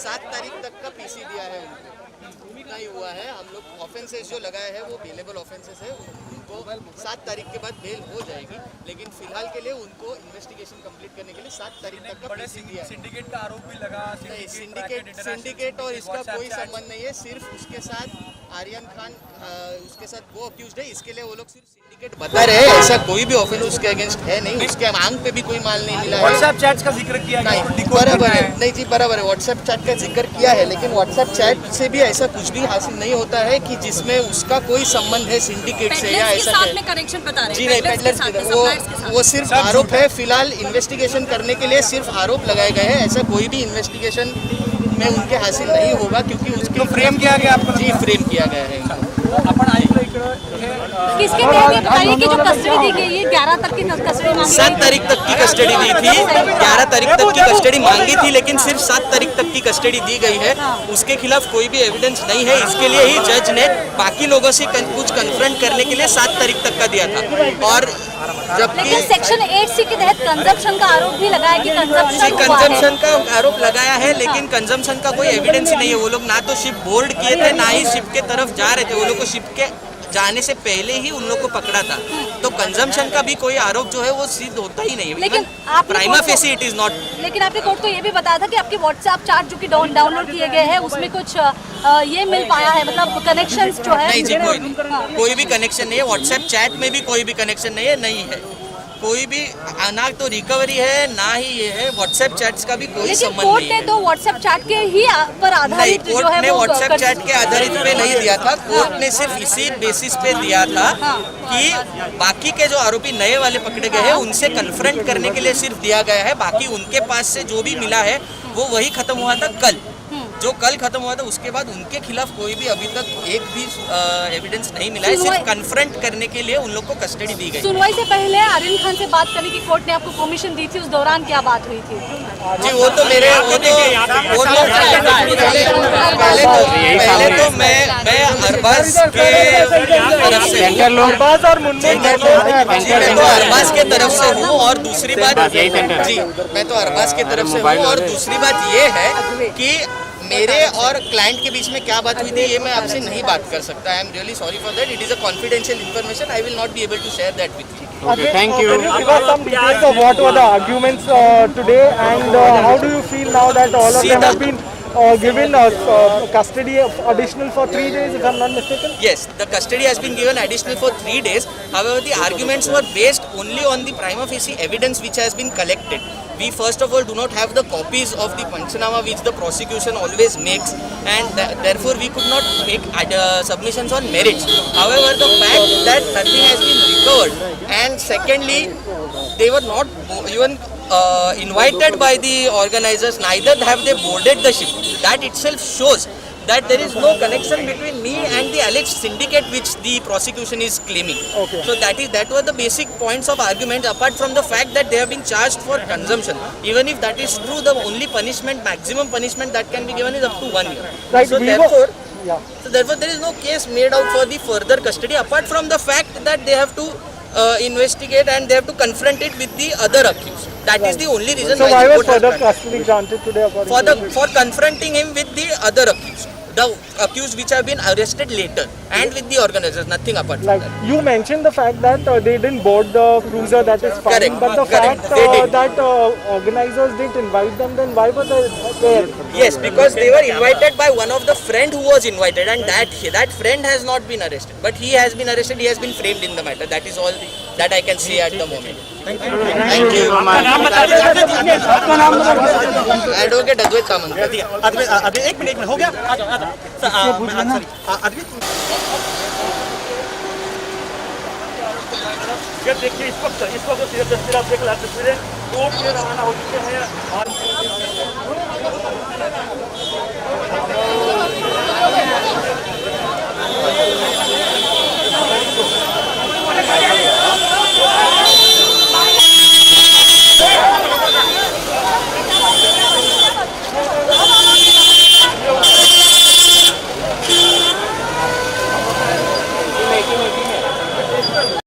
7 तारीख तक का पीसी दिया है उनको, इतना ही हुआ है। हम लोग ऑफेंसेस जो लगाए हैं वो बेलेबल ऑफेंसेस है, उनको 7 तारीख के बाद बेल हो जाएगी, लेकिन फिलहाल के लिए उनको इन्वेस्टिगेशन कंप्लीट करने के लिए 7 तारीख तक का पीसी दिया है। सिंडिकेट का आरोप भी लगा। सिंडिकेट और इसका कोई संबंध नहीं है, सिर्फ उसके साथ आर्यन खान उसके साथ वो अक्यूज्ड है, इसके लिए वो लोग सिर्फ सिंडिकेट बता रहे हैं। ऐसा कोई भी ऑफेंस उसके अगेंस्ट है नहीं, उसके आंग पे भी कोई माल नहीं मिला है। व्हाट्सएप चैट्स का जिक्र किया नहीं, बराबर है, नहीं जी बराबर है, व्हाट्सएप चैट का जिक्र किया है, लेकिन व्हाट्सएप चैट से भी ऐसा कुछ भी हासिल नहीं होता है कि जिसमें उसका कोई संबंध है सिंडिकेट से या ऐसा है। कनेक्शन बता रहे हैं। जी नहीं, पेडलर्स वो सिर्फ आरोप है। फिलहाल इन्वेस्टिगेशन करने के लिए सिर्फ आरोप लगाए गए हैं, ऐसा कोई भी इन्वेस्टिगेशन में उनके हासिल नहीं होगा, क्योंकि उसको फ्रेम किया गया आपको। जी फ्रेम किया गया है। अपन किसके तहत ये बताइए कि जो कस्टडी दी गई है 11 तक की कस्टडी मांगी 7 तारीख तक की कस्टडी दी थी, 11 तारीख तक की कस्टडी मांगी थी, लेकिन सिर्फ 7 तारीख तक की कस्टडी दी गई है। उसके खिलाफ कोई भी एविडेंस नहीं है, इसके लिए ही जज ने बाकी लोगों से कुछ कन्फ्रंट करने के लिए 7 तारीख तक का दिया था। और जबकि सेक्शन 8C के तहत कंजम्पशन का आरोप भी लगाया कि कंजम्पशन का आरोप लगाया है, लेकिन कंजम्पशन का कोई एविडेंस ही नहीं है। वो लोग ना तो शिप बोर्ड किए थे, ना ही शिप के तरफ जा रहे थे। वो लोग को शिप के जाने से पहले ही उन लोग को पकड़ा था, तो कंजम्पशन का भी कोई आरोप जो है वो सिद्ध होता ही नहीं है। लेकिन prima facie it is not. लेकिन आपने कोर्ट को ये भी बताया था कि आपके व्हाट्सएप चैट जो कि डाउनलोड किए गए हैं उसमें कुछ ये मिल पाया है, मतलब कनेक्शंस जो है। नहीं जी, कोई भी कनेक्शन नहीं है, व्हाट्सएप चैट में भी कोई भी कनेक्शन नहीं है, नहीं है कोई भी। ना तो रिकवरी है, ना ही ये है, व्हाट्सएप चैट्स का भी कोई संबंध नहीं है। तो व्हाट्सएप चैट के ही पर आधारित जो है कोर्ट ने व्हाट्सएप चैट के आधारित पे नहीं दिया था, कोर्ट ने सिर्फ इसी बेसिस पे दिया था कि बाकी के जो आरोपी नए वाले पकड़े गए हैं उनसे कन्फ्रंट करने के लिए सिर्फ दिया गया है। बाकी उनके पास से जो भी मिला है वो वही खत्म हुआ था कल, जो कल खत्म हुआ था। उसके बाद उनके खिलाफ कोई भी अभी तक एक भी एविडेंस नहीं मिला है, सिर्फ कन्फ्रंट करने के लिए उन लोग को कस्टडी दी गई। सुनवाई से पहले आर्यन खान से बात करने की कोर्ट ने आपको परमिशन दी थी, उस दौरान क्या बात हुई थी? जी वो तो पहले तो मैं अरबाज के तरफ से अरबाज के तरफ से हूँ, और दूसरी बात जी मैं तो अरबाज के तरफ से हूँ, और दूसरी बात ये है कि मेरे और क्लाइंट के बीच में क्या बात हुई थी ये मैं आपसे नहीं बात कर सकता। I am really sorry for that, it is a confidential information, I will not be able to share that with you. Okay, thank you. Can you give us some details of what were the arguments today, and how do you feel now that all of them have been given custody additional for 3 days, if I'm not mistaken? Yes, the custody has been given additional for 3 days. However, the arguments were based only on the prima facie evidence which has been collected. We first of all do not have the copies of the Panchanama which the prosecution always makes, and therefore we could not make submissions on merits. However, the fact that nothing has been recovered, and secondly, they were not even invited by the organizers, neither have they boarded the ship. That itself shows that there is no connection between me and the alleged syndicate which the prosecution is claiming. Okay. So that were the basic points of argument, apart from the fact that they have been charged for consumption. Even if that is true, the only punishment, maximum punishment that can be given is up to 1 year. Right. So therefore there is no case made out for the further custody, apart from the fact that they have to investigate and they have to confront it with the other accused. That is the only reason. So why was further custody granted today? For confronting him with the other accused, the accused which have been arrested later, and with the organizers, nothing apart from that. You mentioned the fact that they didn't board the cruiser, that is fine. Correct. But the Correct. fact that organizers didn't invite them, then why were they there? Yes, because they were invited by one of the friend who was invited, and that friend has not been arrested, but he has been arrested. He has been framed in the matter. That is all that I can say at the moment. Thank you. Advocate Advait Samant. एक minute हो गया। ये देखिए इस वक्त तस्वीर आप देख रहे हैं, तस्वीरें कोर्ट में रवाना हो चुके हैं।